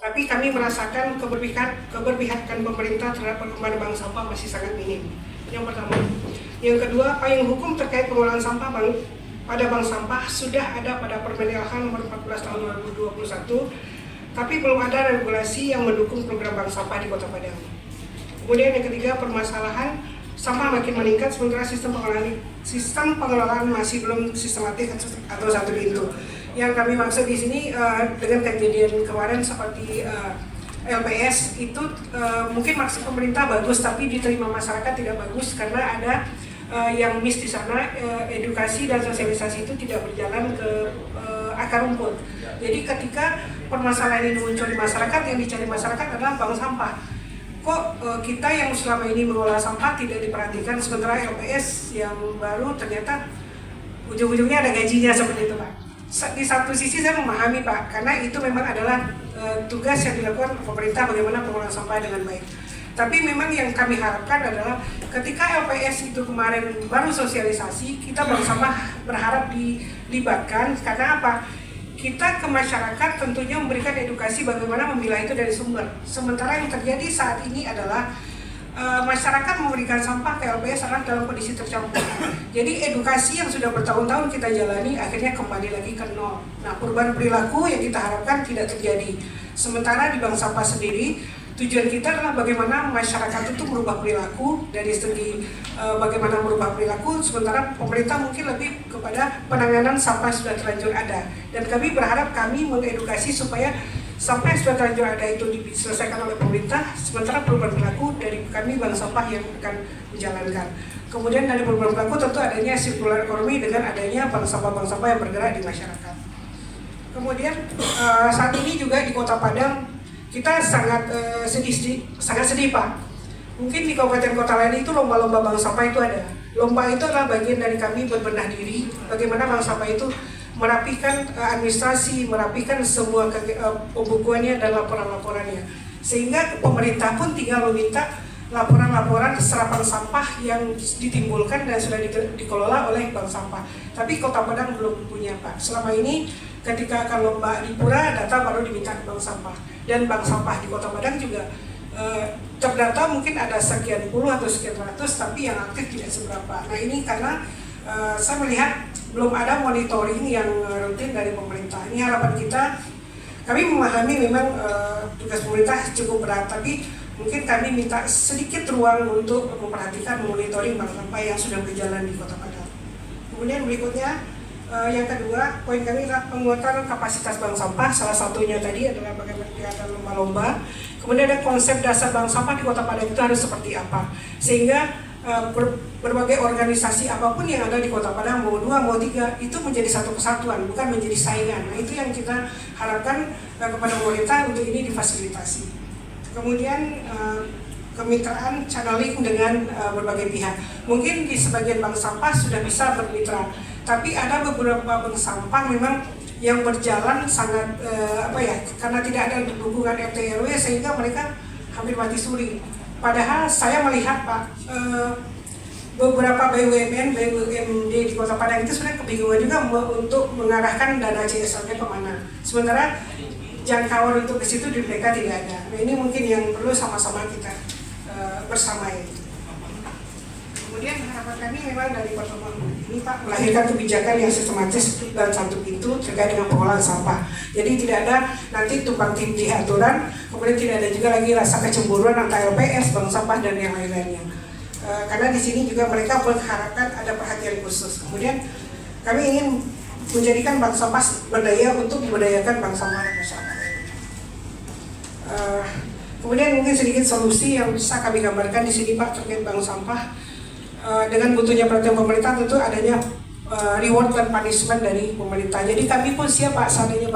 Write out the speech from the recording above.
Tapi kami merasakan keberpihakan pemerintah terhadap perkembangan bank sampah masih sangat minim. Yang pertama. Yang kedua, payung hukum terkait pengelolaan sampah pada bank sampah sudah ada pada Permen LH nomor 14 tahun 2021, tapi belum ada regulasi yang mendukung program bank sampah di Kota Padang. Kemudian yang ketiga, permasalahan sampah makin meningkat sementara sistem pengelolaan masih belum sistematis atau satu pintu. Yang kami maksud di sini dengan kejadian kemarin seperti LPS itu mungkin maksud pemerintah bagus tapi diterima masyarakat tidak bagus karena ada yang miss di sana, edukasi dan sosialisasi itu tidak berjalan ke akar rumput. Jadi ketika permasalahan ini muncul di masyarakat, yang dicari masyarakat adalah bank sampah. Kok kita yang selama ini mengolah sampah tidak diperhatikan, sementara LPS yang baru ternyata ujung-ujungnya ada gajinya seperti itu, Pak. Di satu sisi saya memahami, Pak, karena itu memang adalah tugas yang dilakukan pemerintah bagaimana pengelolaan sampah dengan baik. Tapi memang yang kami harapkan adalah ketika LPS itu kemarin baru sosialisasi, kita bersama berharap dilibatkan karena apa? Kita ke masyarakat tentunya memberikan edukasi bagaimana memilah itu dari sumber. Sementara yang terjadi saat ini adalah masyarakat memberikan sampah ke LPS adalah dalam kondisi tercampur. Jadi edukasi yang sudah bertahun-tahun kita jalani akhirnya kembali lagi ke nol. Nah, perubahan perilaku yang kita harapkan tidak terjadi. Sementara di bank sampah sendiri, tujuan kita adalah bagaimana masyarakat itu merubah perilaku dari segi bagaimana merubah perilaku, sementara pemerintah mungkin lebih kepada penanganan sampah sudah terlanjur ada. Dan kami berharap kami mengedukasi supaya sampah yang sudah terlanjur ada itu diselesaikan oleh pemerintah, sementara perubahan perilaku dari kami bank sampah yang akan menjalankan. Kemudian dari perubahan perilaku tentu adanya sirkular ekonomi dengan adanya bank sampah yang bergerak di masyarakat. Kemudian saat ini juga di Kota Padang kita sangat sedih, Pak. Mungkin di kabupaten kota lain itu lomba-lomba bank sampah itu ada. Lomba itu adalah bagian dari kami berbenah diri bagaimana bank sampah itu merapikan administrasi, merapikan semua pembukuannya dan laporan-laporannya. Sehingga pemerintah pun tinggal meminta laporan-laporan serapan sampah yang ditimbulkan dan sudah dikelola oleh bank sampah. Tapi Kota Padang belum punya, Pak. Selama ini ketika akan lomba di Pura, data baru diminta ke bank sampah. Dan bank sampah di Kota Padang juga terdata mungkin ada sekian puluh atau sekian ratus, tapi yang aktif tidak seberapa. Nah ini karena saya melihat belum ada monitoring yang rutin dari pemerintah. Ini harapan kita. Kami memahami memang tugas pemerintah cukup berat, tapi mungkin kami minta sedikit ruang untuk memperhatikan monitoring bank sampah yang sudah berjalan di Kota Padang. Kemudian berikutnya, yang kedua, poin kami adalah penguatan kapasitas bank sampah. Salah satunya tadi adalah bagaimana ada lomba-lomba. Kemudian ada konsep dasar bank sampah di Kota Padang itu harus seperti apa, sehingga berbagai organisasi apapun yang ada di Kota Padang, mau 2, mau 3, itu menjadi satu kesatuan, bukan menjadi saingan. Nah, itu yang kita harapkan kepada pemerintah untuk ini difasilitasi. Kemudian kemitraan channeling dengan berbagai pihak. Mungkin di sebagian bank sampah sudah bisa bermitra, tapi ada beberapa bank sampah memang yang berjalan sangat karena tidak ada dukungan RT RW sehingga mereka hampir mati suri. Padahal saya melihat, Pak, beberapa BUMN, BUMD di Kota Padang itu sebenarnya kebingungan juga untuk mengarahkan dana CSR-nya kemana. Sementara jangkauan untuk ke situ di mereka tidak ada. Nah, ini mungkin yang perlu sama-sama kita bersamai. Kemudian harapan kami memang dari pertemuan ini, Pak, melahirkan kebijakan yang sistematis dan satu pintu terkait dengan pengelolaan sampah. Jadi tidak ada nanti tumpang tindih aturan, kemudian tidak ada juga lagi rasa kecemburuan antara LPS, bank sampah dan yang lain-lainnya. Karena di sini juga mereka mengharapkan ada perhatian khusus. Kemudian kami ingin menjadikan bank sampah berdaya untuk memberdayakan bank sampah masyarakat. Kemudian mungkin sedikit solusi yang bisa kami gambarkan di sini, Pak, terkait bank sampah. Dengan butuhnya perhatian pemerintah tentu adanya reward dan punishment dari pemerintah. Jadi kami pun siap, Pak, seandainya